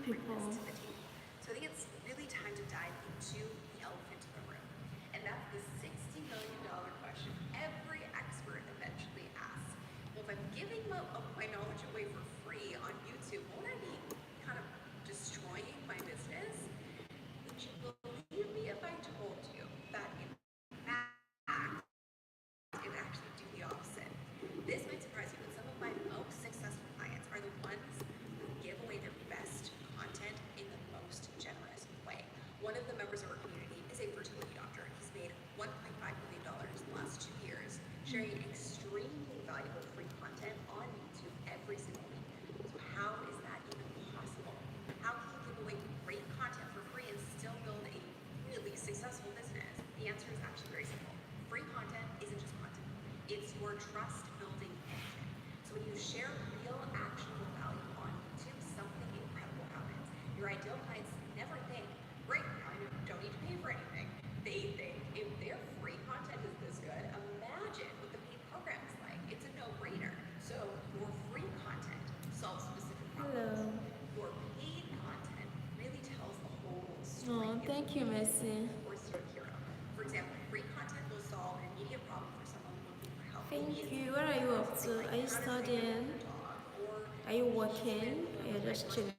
bring this to the table. So I think it's really time to dive into the elephant in the room. And that's the $60 million question every expert eventually asks. Well, if I'm giving my knowledge away for free on YouTube, won't I be kind of destroying my business? Would you believe me if I told you that in fact, it actually do the opposite? This might surprise you, but some of my most successful clients are the ones who give away their best content in the most generous way. One of the members of our community is a fertility doctor. He's made $1.5 million in the last 2 years, sharing extremely valuable free content on YouTube every single week. So how is that even possible? How can you give away great content for free and still build a really successful business? The answer is actually very simple. Free content isn't just content. It's your trust building engine. So when you share real actionable value on YouTube, something incredible happens. Your ideal clients never think, great, I don't need to pay for anything. They think, if their free content is this good, imagine what the paid program is like. It's a no-brainer. So your free content solves specific problems. Your paid content really tells the whole story. Oh, thank you, Messi. Or hero. For example, free content will solve an immediate problem for someone looking for help. Thank you. What are you up to? Are you studying? Are you working? Or you're just chilling?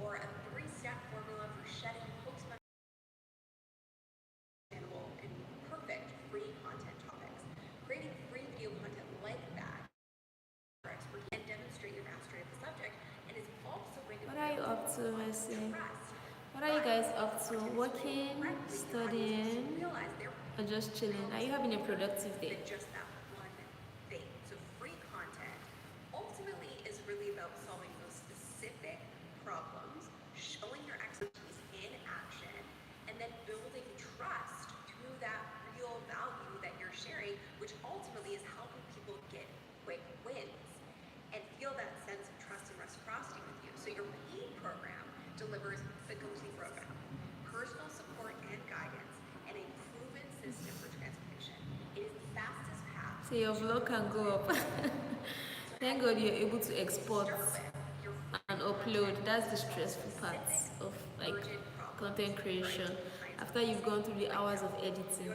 Or a 3-step formula for shedding post-menstrual and perfect free content topics. Creating free video content like that and demonstrate your mastery of the subject, and is also going to. What are you up to, Messi? What are you guys up to? Working, studying, or just chilling? Are you having a productive day? Just that one thing. So free content ultimately is really about solving those specific problems, showing your expertise in action, and then building trust through that real value that you're sharing, which ultimately is helping people get quick wins and feel that sense of trust and reciprocity with you. So your paid program delivers the complete program, personal support and guidance, and a proven system for transformation. It is the fastest path. So your vlog can go up. Thank God you're able to export and upload. That's the stressful part of like content creation. After you've gone through the hours of editing,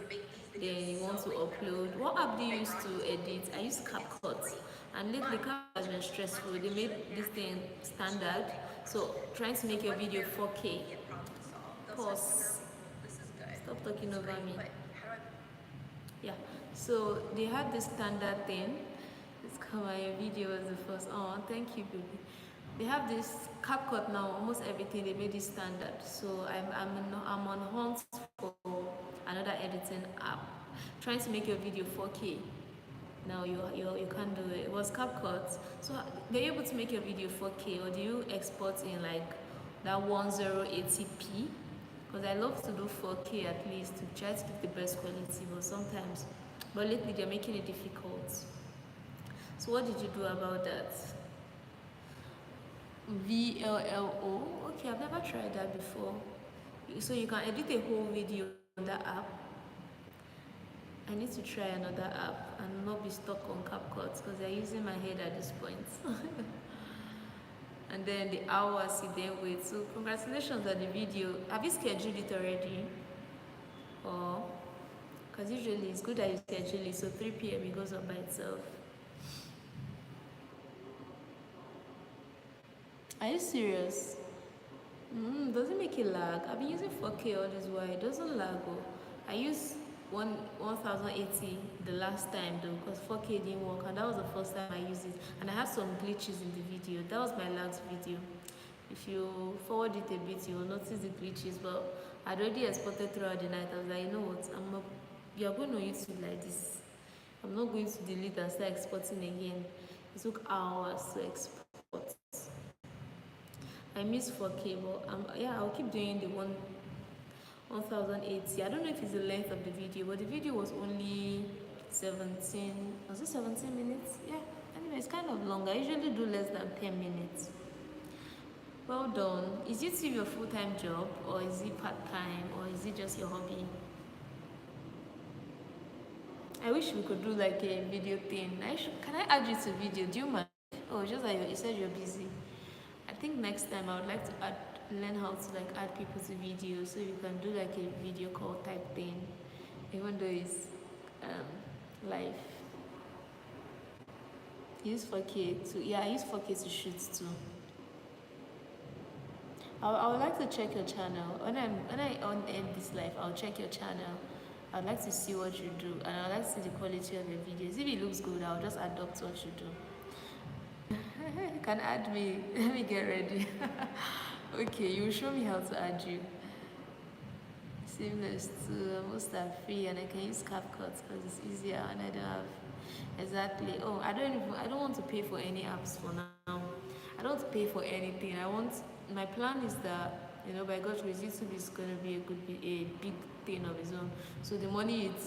then you want to upload. What app do you use to edit? I use CapCut, and lately CapCut has been stressful. They made this thing standard, so trying to make your video 4K. Pause. Stop talking over me. Yeah. So they had this standard thing. It's come my video was the first. Oh, thank you, baby. They have this CapCut now. Almost everything they made it standard. So I'm on hunt for another editing app, trying to make your video 4K. Now you can't do it. It was CapCut. So they're able to make your video 4K, or do you export in like that 1080p? Because I love to do 4K at least to try to get the best quality, but lately they're making it difficult. So what did you do about that? VLLO? Okay, I've never tried that before. So you can edit a whole video on that app. I need to try another app and not be stuck on CapCut because they're using my head at this point. And then the hours you then wait. So congratulations on the video. Have you scheduled it already? Or because usually it's good that you schedule it, so 3 p.m. it goes up by itself. Are you serious? Does it make it lag? I've been using 4K all this while. It doesn't lag. I used 1080 the last time though, because 4K didn't work, and that was the first time I used it. And I have some glitches in the video. That was my last video. If you forward it a bit, you will notice the glitches. But I'd already exported throughout the night. I was like, you know what? You're going to YouTube like this. I'm not going to delete and start exporting again. It took hours to export. I miss 4K, but yeah, I'll keep doing the 1080. I don't know if it's the length of the video, but the video was only 17. Was it 17 minutes? Yeah. Anyway, it's kind of long. I usually do less than 10 minutes. Well done. Is YouTube your full-time job, or is it part-time, or is it just your hobby? I wish we could do like a video thing. Can I add you to video? Do you mind? Oh, just like you said you're busy. I think next time I would like to learn how to like add people to videos, so you can do like a video call type thing, even though it's live. Use 4K to, yeah, I use 4K to shoot too. I would like to check your channel. When I end this live, I'll check your channel. I'd like to see what you do, and I'd like to see the quality of your videos. If it looks good, I'll just adopt what you do. You can add me. Let me get ready. Okay, you show me how to add you. Seamless too. Most are free, and I can use CapCut because it's easier, and I don't have exactly. Oh, I don't want to pay for any apps for now. I don't want to pay for anything. My plan is that, by God's grace, YouTube is going to be a big thing of its own. So the money it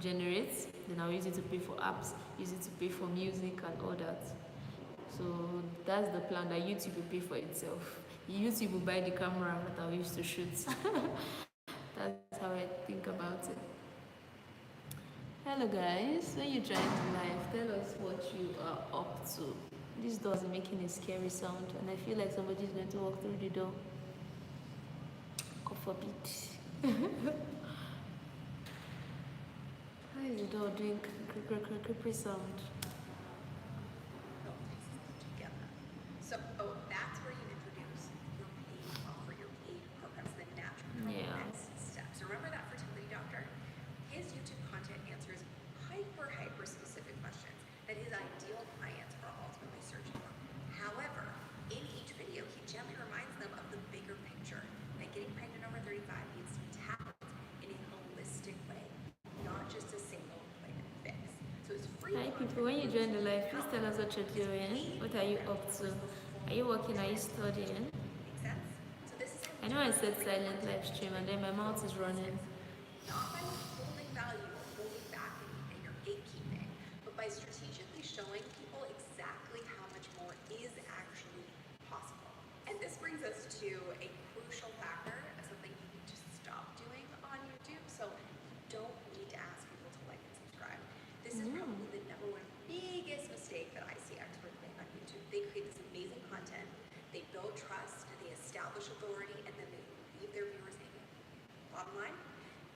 generates, then I'll use it to pay for apps, use it to pay for music and all that. So that's the plan, that YouTube will pay for itself. YouTube will buy the camera that I'll use to shoot. That's how I think about it. Hello guys, when you join the live, tell us what you are up to. This door is making a scary sound, and I feel like somebody's going to walk through the door. God forbid. How is the door doing creepy sound? So, that's where you introduce your paid offer, your paid programs, the natural next steps. Remember that fertility doctor? His YouTube content answers hyper specific questions that his ideal clients are ultimately searching for. However, in each video, he gently reminds them of the bigger picture, that getting pregnant over 35 needs to be tackled in a holistic way, not just a single quick fix. So it's free. Hi people, when you join the live, please tell us what you're doing. What are you up to? Are you working? Are you studying? Make sense? So this is I know I said silent live stream, and then my mouth is running. not by holding value or holding back in your gatekeeping, but by strategically showing people exactly how much more is actually possible. And this brings us to a crucial factor of something you need to stop doing on YouTube. So you don't need to ask people to like and subscribe. This is probably the number one biggest mistake that I see experts make on YouTube. They create this amazing content, they build trust, they establish authority, and then they leave their viewers hanging. Bottom line,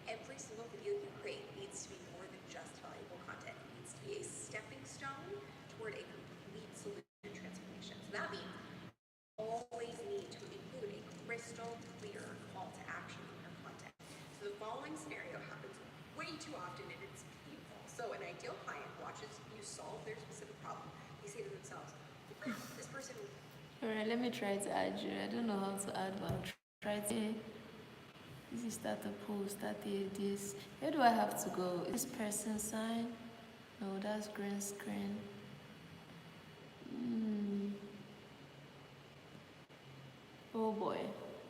every single video you create needs to be more than just valuable content. It needs to be a stepping stone toward a complete solution transformation. So that means you always need to include a crystal clear call to action in your content. So the following scenario happens way too often, and it's painful. So an ideal client watches you solve their specific problem. They say to themselves, this person. Alright, let me try to add you. I don't know how to add, but I'll try to. This is start a post, start this. Where do I have to go? Is this person sign? No, that's green screen. Oh boy,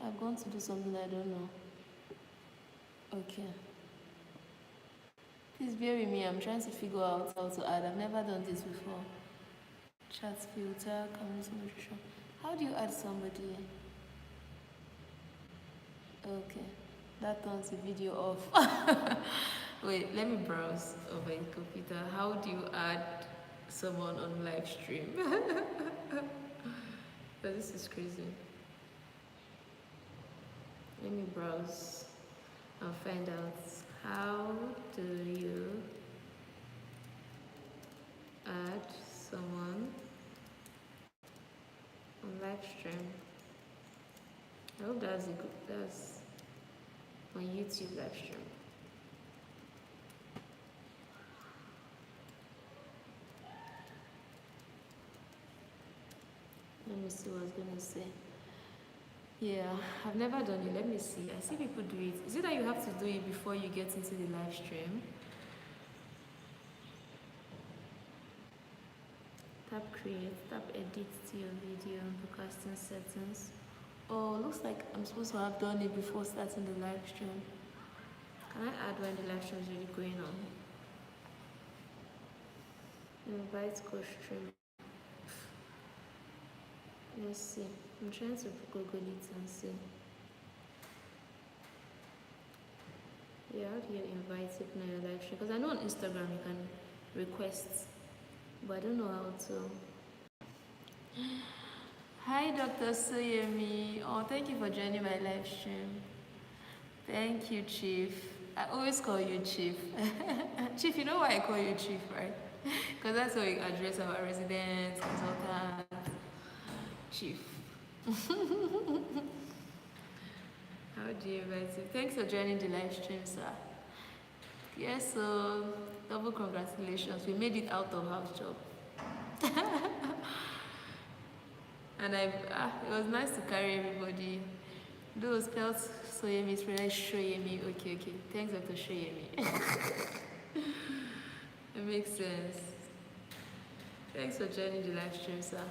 I've gone to do something I don't know. Okay. Please bear with me, I'm trying to figure out how to add. I've never done this before. Chat filter, community moderation. How do you add somebody? Okay, that turns the video off. Wait, let me browse over my computer. How do you add someone on live stream? Oh, this is crazy. Let me browse and find out. How do you add someone on live stream? I hope that's on YouTube live stream. Let me see what I was gonna say. Yeah, I've never done it. Let me see. I see people do it. Is it that you have to do it before you get into the live stream? Tap create, tap edit to your video, broadcasting settings. Oh, looks like I'm supposed to have done it before starting the live stream. Can I add when the live stream is really going on? Invite co-stream. Let's see. I'm trying to Google it and see. Yeah, how do you invite people in your live stream? Because I know on Instagram you can request, but I don't know how to. Hi, Dr. Soyemi. Oh, thank you for joining my live stream. Thank you, Chief. I always call you Chief. Chief, you know why I call you Chief, right? Because that's how we address our residents, consultants, Chief. How do you invite you? Thanks for joining the live stream, sir. Yes, so double congratulations. We made it out of house job. And it was nice to carry everybody. Those spelled Soyemi, it's really Shoyemi. Okay, okay. Thanks, Dr. Shoyemi. It makes sense. Thanks for joining the live stream, sir.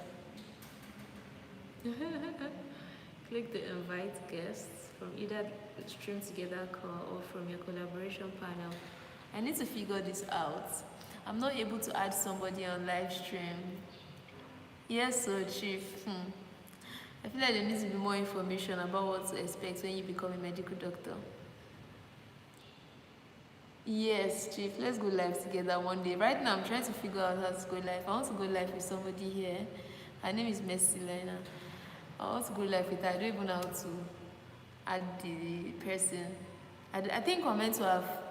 Click the invite guests from either the Stream Together call or from your collaboration panel. I need to figure this out. I'm not able to add somebody on live stream. Yes, so Chief. I feel like there needs to be more information about what to expect when you become a medical doctor. Yes, Chief, let's go live together one day. Right now, I'm trying to figure out how to go live. I want to go live with somebody here. Her name is Mercy Lena. I want to go live with her. I don't even know how to add the person. I think we're meant to have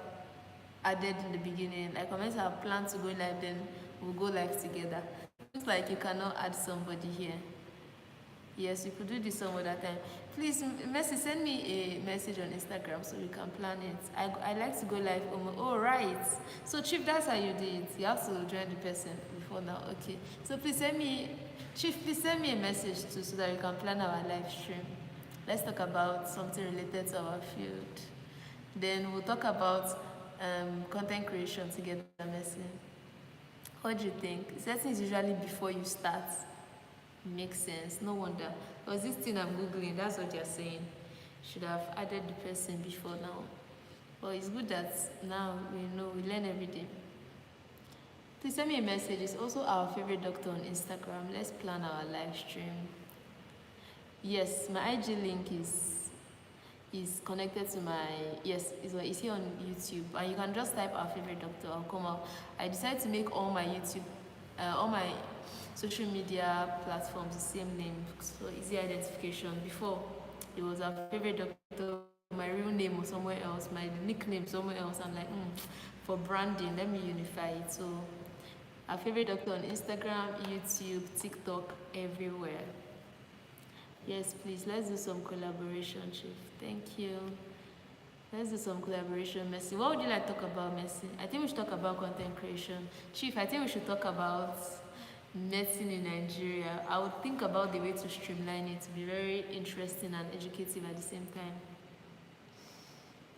added in the beginning. Like, we're meant to have planned to go live, then we'll go live together. Looks like you cannot add somebody here. Yes, you could do this some other time. Please, Mercy, send me a message on Instagram so we can plan it. I like to go live. Oh, right. So, Chief, that's how you did it. You have to join the person before now. Okay. So, please send me, Chief, please send me a message too so that we can plan our live stream. Let's talk about something related to our field. Then we'll talk about content creation together, Mercy. What do you think? Settings usually before you start. Makes sense. No wonder. Because this thing I'm Googling, that's what you're saying. Should have added the person before now. But it's good that now we know, we learn every day. Please send me a message. It's also our favorite doctor on Instagram. Let's plan our live stream. Yes, my IG link is connected to my, yes, it's here on YouTube. And you can just type our favorite doctor, I'll come out. I decided to make all my YouTube, all my social media platforms the same name, so easy identification. Before, it was our favorite doctor, my real name was somewhere else, my nickname somewhere else. I'm like, for branding, let me unify it. So, our favorite doctor on Instagram, YouTube, TikTok, everywhere. Yes, please, let's do some collaboration, Chief. Thank you. Let's do some collaboration, Mercy. What would you like to talk about, Mercy? I think we should talk about content creation. Chief, I think we should talk about medicine in Nigeria. I would think about the way to streamline it to be very interesting and educative at the same time.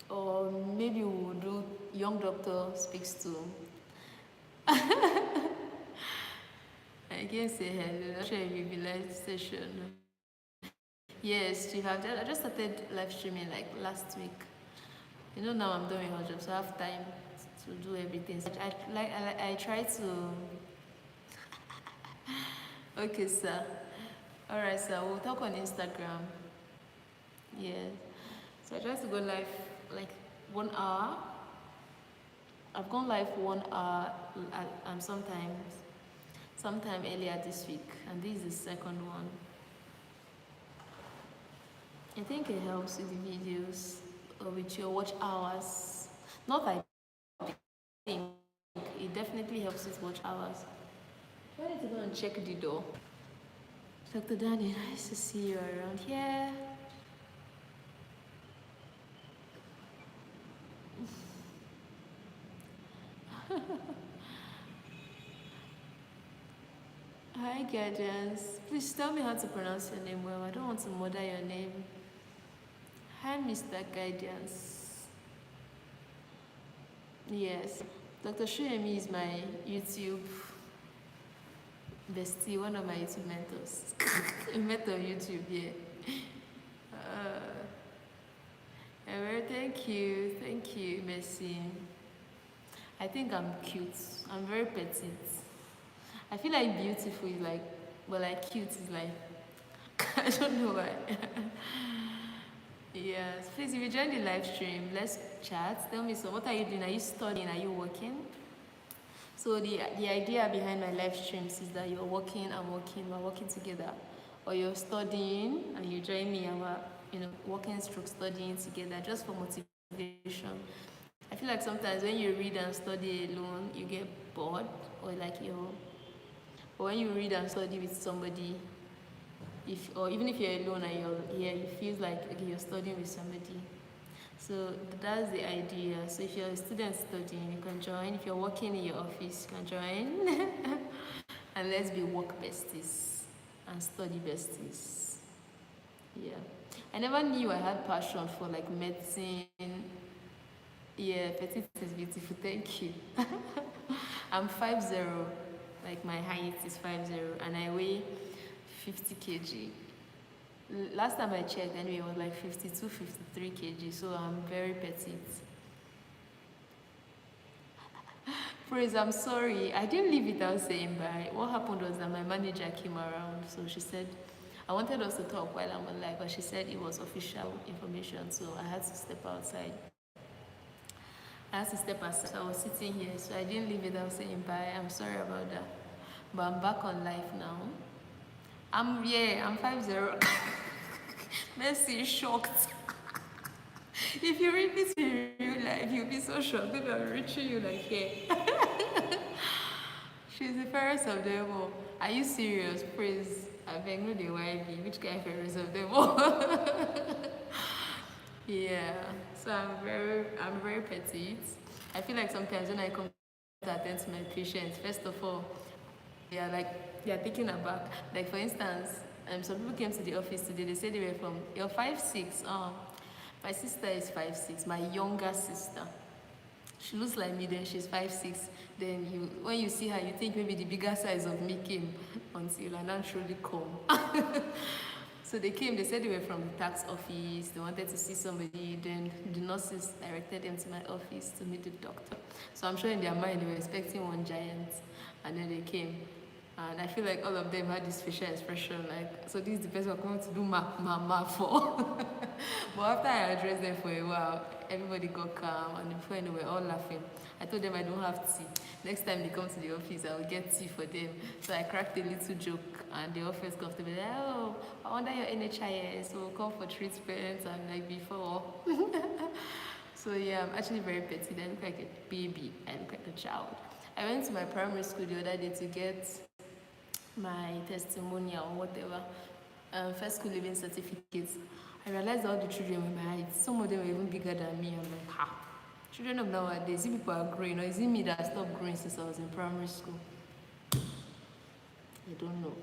Or maybe we'll do young doctor speaks to. I can say hello. I'm sure it will be live session. Yes, Chief, I just started live streaming like last week. You know, now I'm doing her job, so I have time to do everything. So I try to. Okay, sir. All right, sir. We'll talk on Instagram. Yeah. So I try to go live like 1 hour. I've gone live 1 hour sometime earlier this week, and this is the second one. I think it helps with the videos or with your watch hours. Not I think it definitely helps with watch hours. Why need to go and check the door? Dr. Danny, nice to see you around here. Hi, Guardians. Please tell me how to pronounce your name well. I don't want to murder your name. Hi, Mr. Guardians. Yes, Dr. Shoyemi is my YouTube bestie, one of my YouTube mentors. A mentor of YouTube, yeah. Thank you, Mercy. I think I'm cute. I'm very petite. I feel like beautiful is like, but like cute is like, I don't know why. Yes, please, if you join the live stream, let's chat. Tell me, so what are you doing? Are you studying? Are you working? So the idea behind my live streams is that you're working, I'm working, we're working together or you're studying and you join me and we're, walking stroke studying together just for motivation. I feel like sometimes when you read and study alone, you get bored, or like but when you read and study with somebody, or even if you're alone and you're here, it feels like, okay, you're studying with somebody. So that's the idea. So if you're a student studying, you can join. If you're working in your office, you can join. And let's be work besties and study besties. Yeah. I never knew I had passion for like medicine. Yeah, petite is beautiful. Thank you. I'm 5'0". Like my height is 5'0", and I weigh 50 kg. Last time I checked, anyway, it was like 52, 53 kg. So I'm very petite. Praise, I'm sorry. I didn't leave without saying bye. What happened was that my manager came around. So she said, I wanted us to talk while I'm on live, but she said it was official information. So I had to step outside. I had to step aside. So I was sitting here. So I didn't leave without saying bye. I'm sorry about that. But I'm back on live now. I'm 5'0". Mercy is shocked. If you read this in real life, you'll be so shocked. Maybe I'm reaching you like here. She's the fairest of them all. Are you serious? Praise. I beg no the YB. Which guy fairest of them all? Yeah. So I'm very petite. I feel like sometimes when I come to attend to my patients, first of all, they are taken aback. Like for instance, some people came to the office today. They said they were from, you're 5'6". My sister is 5'6". My younger sister. She looks like me, then she's 5'6". Then when you see her, you think maybe the bigger size of me came until I naturally come. So they came, they said they were from the tax office, they wanted to see somebody, then the nurses directed them to my office to meet the doctor. So I'm sure in their mind they were expecting one giant, and then they came. And I feel like all of them had this facial expression, like, so this is the person I'm going to do ma for. But after I addressed them for a while, everybody got calm, and before they were all laughing. I told them I don't have tea. Next time they come to the office, I will get tea for them. So I cracked a little joke, and they all felt comfortable. Like, oh, I wonder your NHIS, so we'll come for treatment, and like before. So yeah, I'm actually very petite. I look like a baby. I look like a child. I went to my primary school the other day to get my testimonial or whatever, first school living certificates. I realized all the children were my height. Some of them were even bigger than me. I'm like, ha. Children of nowadays, if people are growing, or is it me that stopped growing since I was in primary school? I don't know.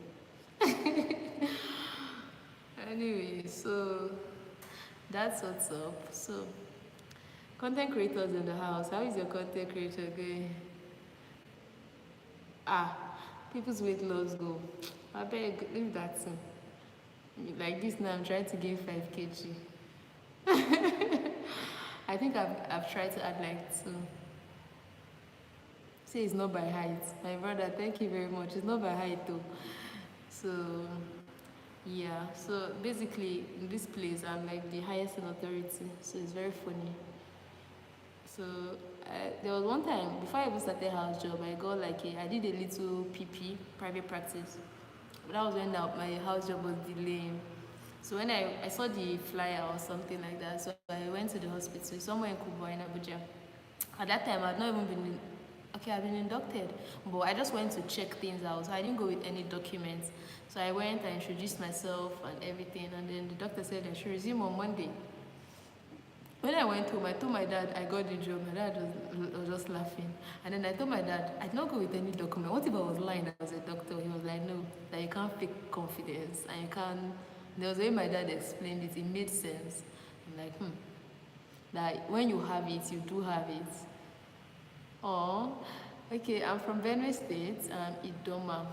Anyway, so that's what's up. So, content creators in the house, how is your content creator going? People's weight loss goal. I beg, leave that thing. Like this now, I'm trying to gain 5 kg. I think I've tried to add like 2. Say it's not by height. My brother, thank you very much. It's not by height though. So yeah. So basically, in this place, I'm like the highest in authority. So it's very funny. So there was one time before I even started house job, I did a little PP private practice. But that was when my house job was delaying. So when I saw the flyer or something like that, so I went to the hospital somewhere in Kubwa in Abuja. At that time, I'd not even been I've been inducted, but I just went to check things out. So I didn't go with any documents. So I went, I introduced myself and everything, and then the doctor said I should resume on Monday. When I went home, I told my dad I got the job. My dad was just laughing. And then I told my dad, I did not go with any document. What if I was lying as a doctor? He was like, no, that you can't fake confidence. And you can't. There was a way my dad explained it. It made sense. I'm like, that when you have it, you do have it. Oh, okay, I'm from Benue State, Idoma.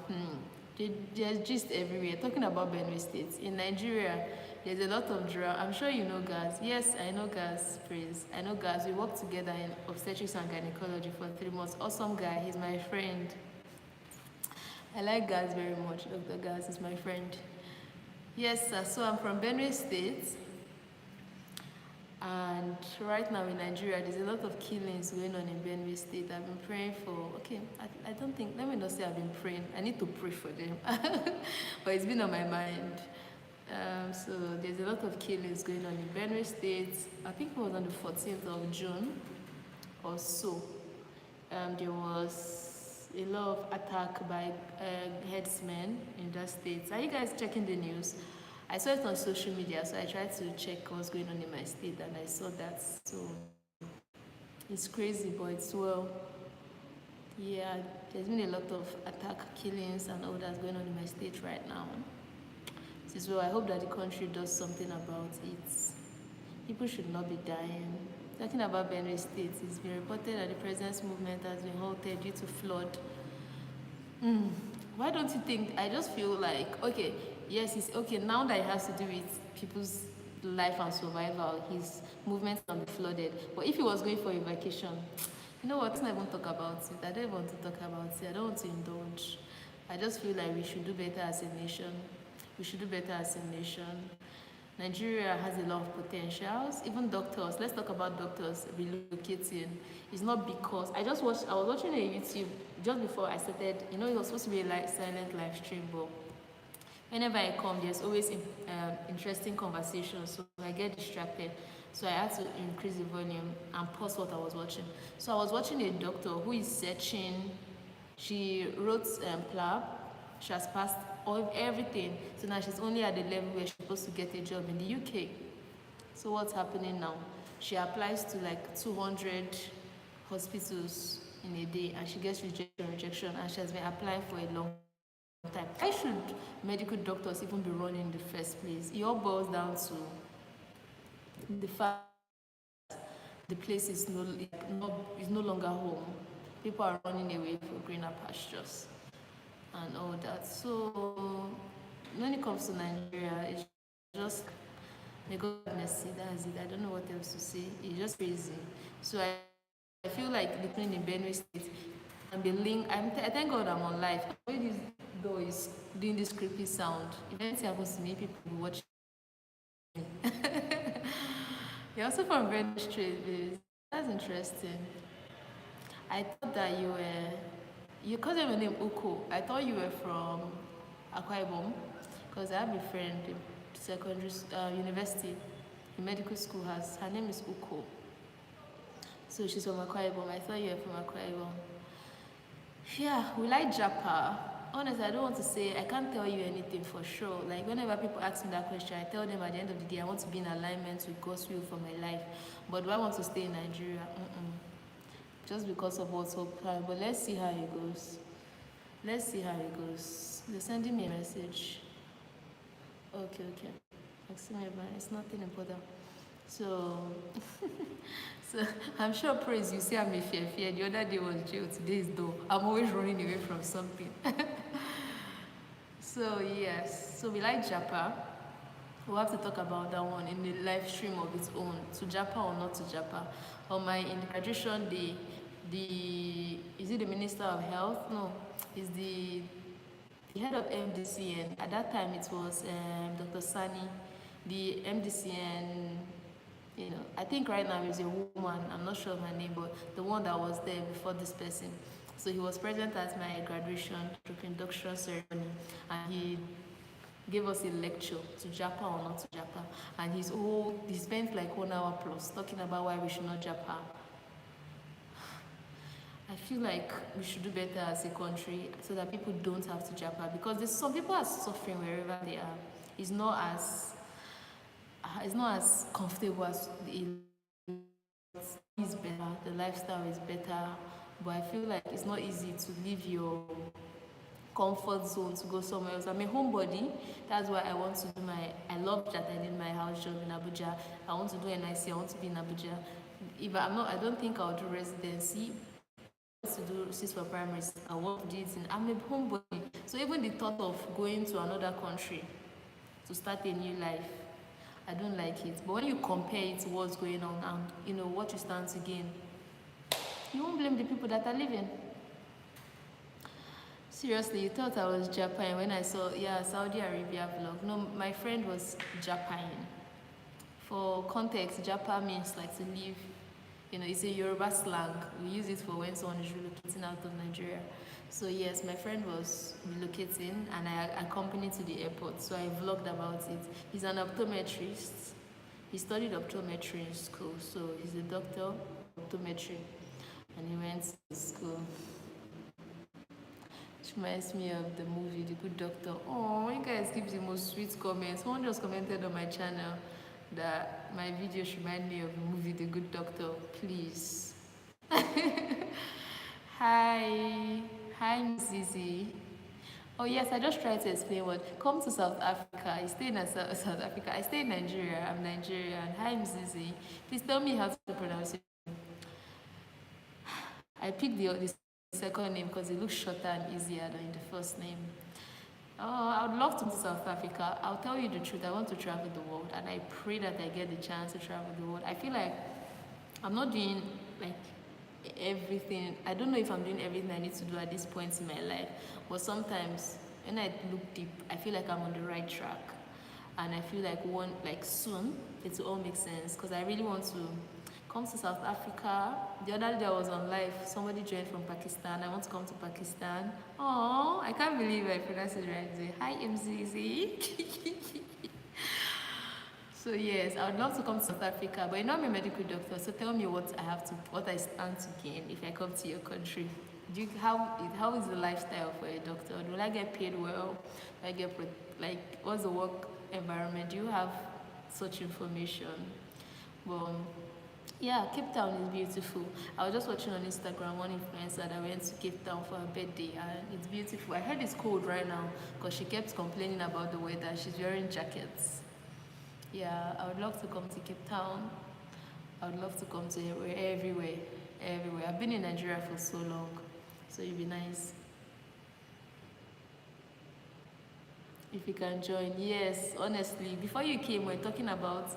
There's just everywhere. Talking about Benue State, in Nigeria, there's a lot of drought. I'm sure you know Gaz. Yes, I know Gaz, praise. I know Gaz. We worked together in obstetrics and gynecology for 3 months. Awesome guy. He's my friend. I like Gaz very much. Dr. Gaz is my friend. Yes, sir. So I'm from Benue State. And right now in Nigeria, there's a lot of killings going on in Benue State. I've been praying for, okay, I don't think, let me not say I've been praying. I need to pray for them. But it's been on my mind. So there's a lot of killings going on in Benue State. I think it was on the 14th of June or so. There was a lot of attack by headsmen in that state. Are you guys checking the news? I saw it on social media, so I tried to check what's going on in my state, and I saw that. So it's crazy, but it's well. Yeah, there's been a lot of attack, killings, and all that's going on in my state right now. So well, I hope that the country does something about it. People should not be dying. Talking about Benue State, it's been reported that the president's movement has been halted due to flood. Why don't you think? I just feel like, okay, yes, it's okay now that it has to do with people's life and survival. His movement can be flooded. But if he was going for a vacation, you know what? Let's not even talk about it. I don't even want to talk about it. I don't want to indulge. I just feel like we should do better as a nation. We should do better as a nation. Nigeria has a lot of potentials. Even doctors, let's talk about doctors relocating. It's not because I was watching a YouTube just before I started. You know, it was supposed to be a silent live stream, but whenever I come, there's always interesting conversations, so I get distracted. So I had to increase the volume and pause what I was watching. So I was watching a doctor who is searching. She wrote PLAB. She has passed everything. So now she's only at the level where she's supposed to get a job in the UK. So what's happening now? She applies to like 200 hospitals in a day, and she gets rejection, and she has been applying for a long time. Why should medical doctors even be running in the first place? It all boils down to the fact the place is no longer home. People are running away for greener pastures and all that. So when it comes to Nigeria, it's just may God have mercy. That's it. I don't know what else to say. It's just crazy. So I feel like the plane in Benue State and the link. I thank God I'm on live. When this door is doing this creepy sound, if anything happens to me, people will watch me. You're also from Benue State. That's interesting. I thought that you called your name Uko. I thought you were from Akwa Ibom, because I have a friend in secondary university, in medical school her name is Uko. So she's from Akwa Ibom. I thought you were from Akwa Ibom. Yeah, we like Japa. Honestly, I don't want to say, I can't tell you anything for sure. Like, whenever people ask me that question, I tell them at the end of the day, I want to be in alignment with God's will for my life. But do I want to stay in Nigeria? Just because of what's up. But let's see how it goes. Let's see how it goes. They're sending me a message. Okay. It's nothing important. So, so I'm sure praise you say I'm a fear. The other day was jail, today is door. I'm always running away from something. So yes, so we like Japa. We'll have to talk about that one in the live stream of its own. To Japa or not to Japa. On my graduation day, is it the Minister of Health? No, it's the head of MDCN. At that time, it was Dr. Sani, the MDCN. You know, I think right now is a woman. I'm not sure of her name, but the one that was there before this person. So he was present at my graduation induction ceremony, and he gave us a lecture to Japa or not to Japa. And he spent like 1 hour plus talking about why we should not Japa. I feel like we should do better as a country so that people don't have to Japa, because some people are suffering wherever they are. It's not as comfortable as it's better, the lifestyle is better, but I feel like it's not easy to leave your comfort zone to go somewhere else. I'm a homebody. That's why I want to do I love that I did my house job in Abuja. I want to do NIC. I want to be in Abuja. If I don't think I'll do residency. I want to do 6 for primary. I want to do it I'm a homebody. So even the thought of going to another country to start a new life, I don't like it. But when you compare it to what's going on and what you stand to gain, you won't blame the people that are living. Seriously, you thought I was Japan when I saw Saudi Arabia vlog. No, my friend was Japan For context, Japa means like to leave. You know, it's a Yoruba slang. We use it for when someone is relocating out of Nigeria. So yes, my friend was relocating and I accompanied to the airport. So I vlogged about it. He's an optometrist. He studied optometry in school. So he's a doctor of optometry. And he went to school. Which reminds me of the movie The Good Doctor. Oh, you guys give the most sweet comments. Someone just commented on my channel that my video should remind me of the movie The Good Doctor. Please. Hi. Hi, Miss Zizi. Oh yes, I just tried to explain what. Come to South Africa. I stay in South Africa. I stay in Nigeria. I'm Nigerian. Hi, Miss Zizi. Please tell me how to pronounce it. I picked the second name because it looks shorter and easier than the first name. Oh, I would love to South Africa. I'll tell you the truth. I want to travel the world, and I pray that I get the chance to travel the world. I feel like I'm not doing like everything. I don't know if I'm doing everything I need to do at this point in my life, but sometimes when I look deep, I feel like I'm on the right track, and I feel like soon it will all make sense because I really want to come to South Africa. The other day I was on live. Somebody joined from Pakistan. I want to come to Pakistan. Oh, I can't believe I pronounced it right. Hi, MZZ. So yes, I would love to come to South Africa, but you're not a medical doctor. So tell me what I stand to gain if I come to your country. How is the lifestyle for a doctor? Do I get paid well? Do I get what's the work environment? Do you have such information? Well, yeah, Cape Town is beautiful. I was just watching on Instagram one influencer that went to Cape Town for her birthday and it's beautiful. I heard it's cold right now because she kept complaining about the weather. She's wearing jackets. Yeah, I would love to come to Cape Town. I would love to come to everywhere. I've been in Nigeria for so long, so it'd be nice. If you can join, yes, honestly, before you came, we are talking about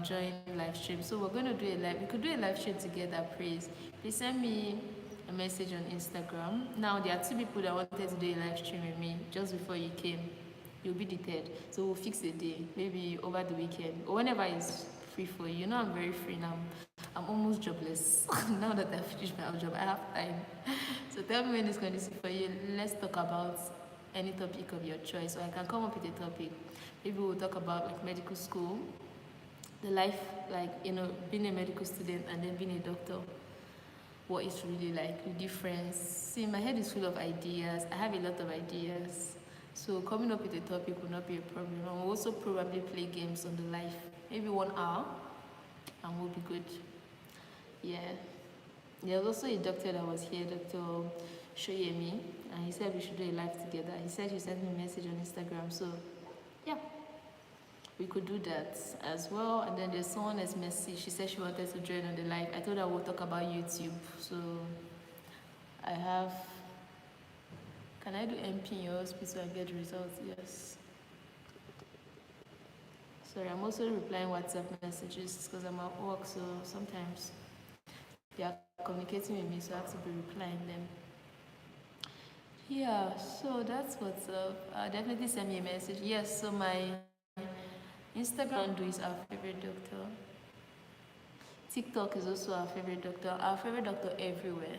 join live stream. So we're going to do a live. We could do a live stream together. Please send me a message on Instagram. Now there are 2 people that wanted to do a live stream with me just before you came. You'll be the 3rd. So we'll fix a day, maybe over the weekend or whenever it's free for you. You know, I'm very free now. I'm almost jobless. Now that I've finished my job, I have time. So tell me when it's going to be for you. Let's talk about any topic of your choice, or I can come up with a topic. Maybe we'll talk about like medical school, the life, like, you know, being a medical student and then being a doctor. What it's really like, the difference. See, my head is full of ideas. I have a lot of ideas. So coming up with a topic will not be a problem. And we'll also probably play games on the live, maybe 1 hour, and we'll be good. Yeah. There was also a doctor that was here, Dr. Shoyemi, and he said we should do a live together. He said he sent me a message on Instagram, so yeah, we could do that as well. And then there's someone as Messi. She said she wanted to join on the live. I told her we'll talk about YouTube. So I have. Can I do MP in your hospital and get results? Yes. Sorry, I'm also replying WhatsApp messages because I'm at work, so sometimes they are communicating with me, so I have to be replying them. Yeah, so that's what's up. Definitely send me a message. Yes, so my Instagram is our favorite doctor. TikTok is also our favorite doctor. Our favorite doctor everywhere.